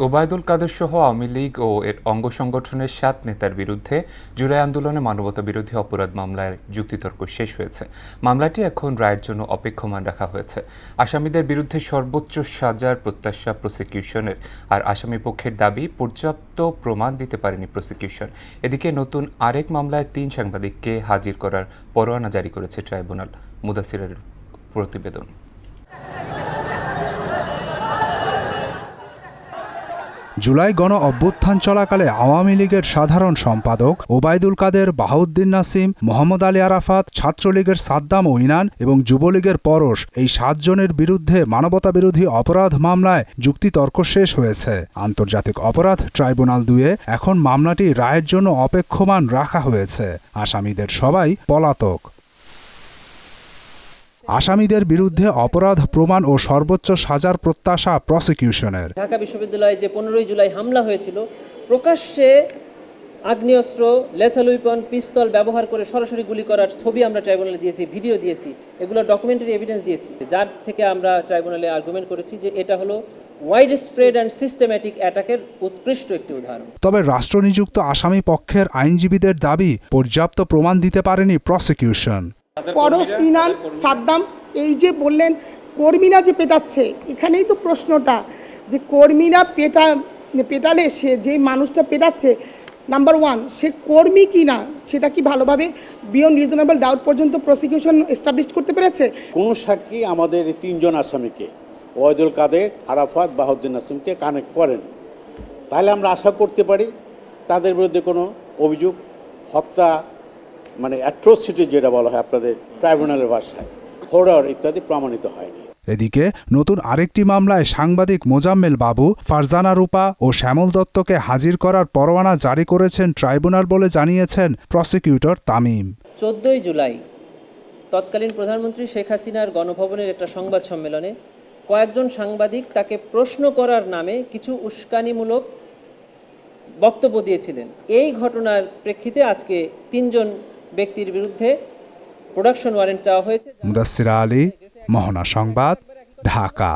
ওবায়দুল কাদের সহ আওয়ামী লীগ ও এর অঙ্গ সংগঠনের ৭ নেতার বিরুদ্ধে জুলাই আন্দোলনে মানবতাবিরোধী অপরাধ মামলার যুক্তিতর্ক শেষ হয়েছে। মামলাটি এখন রায়ের জন্য অপেক্ষমাণ রাখা হয়েছে। আসামিদের বিরুদ্ধে সর্বোচ্চ সাজার প্রত্যাশা প্রসিকিউশনের, আর আসামি পক্ষের দাবি পর্যাপ্ত প্রমাণ দিতে পারেনি প্রসিকিউশন। এদিকে নতুন আরেক মামলায় ৩ সাংবাদিককে হাজির করার পরোয়ানা জারি করেছে ট্রাইব্যুনাল। মুদাসিরের প্রতিবেদন। জুলাই গণ অভ্যুত্থান চলাকালে আওয়ামী লীগের সাধারণ সম্পাদক ওবায়দুল কাদের, বাহাউদ্দিন নাসিম, মোহাম্মদ আলী আরাফাত, ছাত্রলীগের সাদ্দাম ও ইনান এবং যুবলীগের পরশ, এই ৭ জনের বিরুদ্ধে মানবতাবিরোধী অপরাধ মামলায় যুক্তিতর্ক শেষ হয়েছে। আন্তর্জাতিক অপরাধ ট্রাইব্যুনাল ২-এ এখন মামলাটি রায়ের জন্য অপেক্ষমাণ রাখা হয়েছে। আসামিদের সবাই পলাতক। আসামিদের বিরুদ্ধে অপরাধ প্রমাণ ও সর্বোচ্চ সাজার প্রত্যাশা প্রসিকিউশনের। ঢাকা বিশ্ববিদ্যালয়ে যে 15 জুলাই হামলা হয়েছিল, প্রকাশ্যে আগ্নেয়াস্ত্র, লেথাল উইপন, পিস্তল ব্যবহার করে সরাসরি গুলি করার ছবি আমরা ট্রাইব্যুনালে দিয়েছি, ভিডিও দিয়েছি, এগুলো ডকুমেন্টারি এভিডেন্স দিয়েছি, যার থেকে আমরা ট্রাইব্যুনালে আর্গুমেন্ট করেছি যে এটা হলো ওয়াইড স্প্রেড অ্যান্ড সিস্টেম্যাটিক অ্যাটাকের উৎকৃষ্ট একটি উদাহরণ। তবে রাষ্ট্রনিযুক্ত আসামি পক্ষের আইনজীবীদের দাবি পর্যাপ্ত প্রমাণ দিতে পারেনি প্রসিকিউশন। পরশ, ইনান, সাদ্দাম, এই যে বললেন কর্মীরা যে পেটাচ্ছে, এখানেই তো প্রশ্নটা যে কর্মীরা পেটালে সে যে মানুষটা পেটাচ্ছে, নাম্বার 1 সে কর্মী কি না সেটা কি ভালোভাবে বিয়ন্ড রিজনেবল ডাউট পর্যন্ত প্রসিকিউশন এস্টাবলিশ করতে পেরেছে? কোন সাক্ষী আমাদের এই 3 জন আসামিকে, ওবায়দুল কাদের, আরাফাত, বাহাউদ্দিন নাসিমকে কানেক্ট করেন? তাহলে আমরা আশা করতে পারি তাদের বিরুদ্ধে কোনো অভিযোগ, হত্যা মানে অ্যাট্রোসিটি যেটা বলা হয় আপনাদের ট্রাইব্যুনালের ভাষায়, হরর ইত্যাদি প্রমাণিত হয়নি। এদিকে নতুন আরেকটি মামলায় সাংবাদিক মোজাম্মেল বাবু, ফারজানা রূপা ও শ্যামল দত্তকে হাজির করার পরোয়ানা জারি করেছেন ট্রাইব্যুনাল বলে জানিয়েছেন প্রসিকিউটর তামিম। 14 জুলাই তৎকালীন প্রধানমন্ত্রী শেখ হাসিনার গণভবনের একটা সংবাদ সম্মেলনে কয়েকজন সাংবাদিক তাকে প্রশ্ন করার নামে কিছু উস্কানিমূলক বক্তব্য দিয়েছিলেন। এই ঘটনার প্রেক্ষিতে আজকে 3 জন ব্যক্তির বিরুদ্ধে প্রোডাকশন ওয়ারেন্ট চাওয়া হয়েছে। মুদাসসির আলী, মোহনা সংবাদ, ঢাকা।